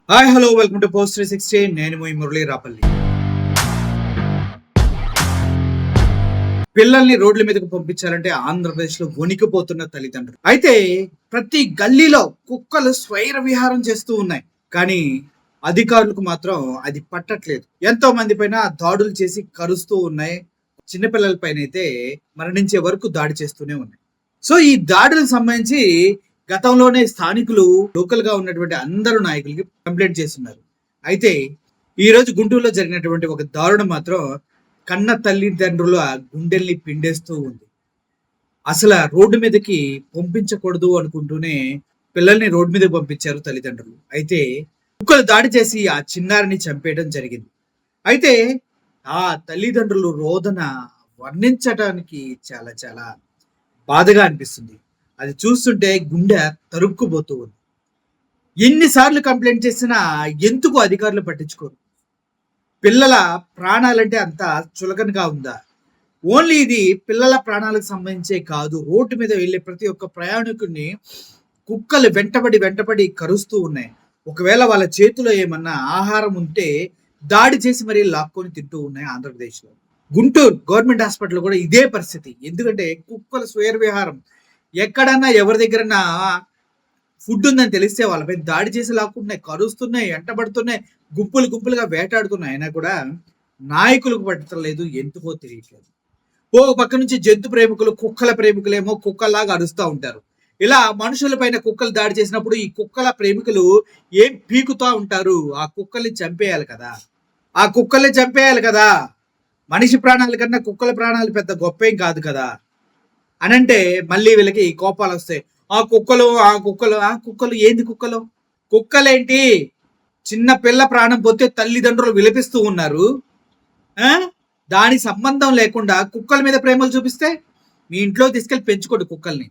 Hi hello welcome to post 360. నేను మీ మురళీ రాపల్లి. పిల్లల్ని రోడ్ల మీదకి పంపించాలంటే ఆంధ్రప్రదేశ్ లో వణికిపోతున్న తల్లిదండ్రులు. అయితే ప్రతి గల్లీలో కుక్కలు స్వైర విహారం చేస్తూ ఉన్నాయి. కానీ అధికారులకు మాత్రం అది పట్టట్లేదు. ఎంతో మంది పైన దాడులు చేసి కరుస్తూ ఉన్నాయి. చిన్నపిల్లల పైన అయితే మరణించే వరకు దాడి చేస్తూనే ఉన్నాయి. సో ఈ దాడులకు సంబంధించి గతంలోనే స్థానికులు లోకల్ గా ఉన్నటువంటి అందరు నాయకులకి కంప్లైంట్ చేస్తున్నారు. అయితే ఈ రోజు గుంటూరులో జరిగినటువంటి ఒక దారుణం మాత్రం కన్న తల్లిదండ్రుల గుండెల్ని పిండేస్తూ ఉంది. అసలు రోడ్డు మీదకి పంపించకూడదు అనుకుంటూనే పిల్లల్ని రోడ్డు మీదకి పంపించారు తల్లిదండ్రులు. అయితే కుక్కలు దాడి చేసి ఆ చిన్నారిని చంపేయడం జరిగింది. అయితే ఆ తల్లిదండ్రులు రోదన వర్ణించడానికి చాలా చాలా బాధగా అనిపిస్తుంది. అది చూస్తుంటే గుండె తరుక్కుపోతూ ఉంది. ఎన్నిసార్లు కంప్లైంట్ చేసినా ఎందుకు అధికారులు పట్టించుకోరు? పిల్లల ప్రాణాలంటే అంత చులకనగా ఉందా? ఓన్లీ ఇది పిల్లల ప్రాణాలకు సంబంధించే కాదు, రోడ్డు మీద వెళ్ళే ప్రతి ఒక్క ప్రయాణికుడిని కుక్కలు వెంటబడి కరుస్తూ ఉన్నాయి. ఒకవేళ వాళ్ళ చేతిలో ఏమన్నా ఆహారం ఉంటే దాడి చేసి మరీ లాక్కొని తింటూ ఉన్నాయి ఆంధ్రప్రదేశ్లో. గుంటూరు గవర్నమెంట్ హాస్పిటల్ కూడా ఇదే పరిస్థితి. ఎందుకంటే కుక్కల స్వైర విహారం. ఎక్కడన్నా ఎవరి దగ్గరన్నా ఫుడ్ ఉందని తెలిస్తే వాళ్ళపై దాడి చేసి లాక్కుంటున్నాయి, కరుస్తున్నాయి, వెంటబడుతున్నాయి, గుంపులుగా వేటాడుతున్నాయి. అయినా కూడా నాయకులకు పట్టలేదు, ఎందుకో తెలియట్లేదు. ఓ పక్క నుంచి జంతు ప్రేమికులు, కుక్కల ప్రేమికులేమో కుక్కల్లాగా అరుస్తూ ఉంటారు. ఇలా మనుషుల పైన కుక్కలు దాడి చేసినప్పుడు ఈ కుక్కల ప్రేమికులు ఏం పీకుతూ ఉంటారు? ఆ కుక్కల్ని చంపేయాలి కదా. మనిషి ప్రాణాల కన్నా కుక్కల ప్రాణాలు పెద్ద గొప్పేం కాదు కదా అనంటే మళ్ళీ వీళ్ళకి కోపాలు వస్తాయి. ఆ కుక్కలు ఏంది? కుక్కలేంటి? చిన్న పిల్ల ప్రాణం పోతే తల్లిదండ్రులు విలపిస్తూ ఉన్నారు. దాని సంబంధం లేకుండా కుక్కల మీద ప్రేమలు చూపిస్తే మీ ఇంట్లో తీసుకెళ్లి పెంచుకోండి కుక్కల్ని.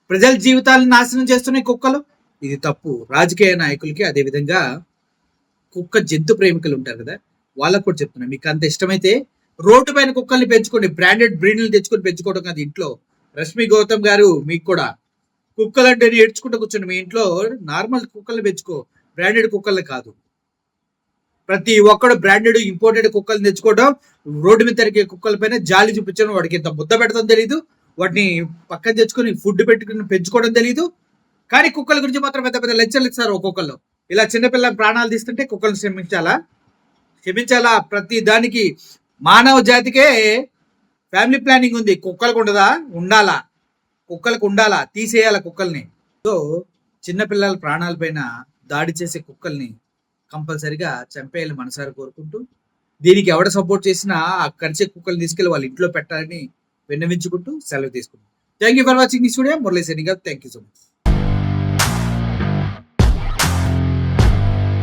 ప్రజల జీవితాలను నాశనం చేస్తున్నాయి కుక్కలు. ఇది తప్పు. రాజకీయ నాయకులకి, అదేవిధంగా కుక్క జంతు ప్రేమికులు ఉంటారు కదా, వాళ్ళకు కూడా చెప్తున్నా, మీకు అంత ఇష్టమైతే రోడ్డు పైన కుక్కల్ని పెంచుకోండి. బ్రాండెడ్ బ్రీడ్లు తెచ్చుకొని పెంచుకోవడం కాదు ఇంట్లో. రష్మి గౌతమ్ గారు, మీకు కూడా కుక్కలు అంటే ఏడ్చుకుంటూ కూర్చోండి. మీ ఇంట్లో నార్మల్ కుక్కల్ని పెంచుకో, బ్రాండెడ్ కుక్కల్ని కాదు. ప్రతి ఒక్కడు బ్రాండెడ్ ఇంపోర్టెడ్ కుక్కల్ని తెచ్చుకోవడం, రోడ్డు మీద తిరిగే కుక్కల పైన జాలి చూపించడం, వాడికి ఇంత ముద్ద పెడతాం తెలీదు, వాటిని పక్కన తెచ్చుకొని ఫుడ్ పెట్టుకుని పెంచుకోవడం తెలీదు. కానీ కుక్కల గురించి మాత్రం పెద్ద పెద్ద లెక్చర్లు ఇస్తారు ఒక్కొక్కళ్ళు. ఇలా చిన్నపిల్లల ప్రాణాలు తీస్తుంటే కుక్కలను క్షమించాలా? ప్రతి దానికి మానవ జాతికే ఫ్యామిలీ ప్లానింగ్ ఉంది. కుక్కలకు ఉండదా? ఉండాలా, తీసేయాల కుక్కల్ని. సో చిన్నపిల్లల ప్రాణాలపైన దాడి చేసే కుక్కల్ని కంపల్సరిగా చంపేయాలి మనసారి కోరుకుంటూ, దీనికి ఎవడ సపోర్ట్ చేసినా ఆ కరిచే కుక్కల్ని తీసుకెళ్లి వాళ్ళ ఇంట్లో పెట్టాలని విన్నవించుకుంటూ సెలవు తీసుకుంటాం. Thank you for watching this video. Murali సెనిగా. Thank you so much.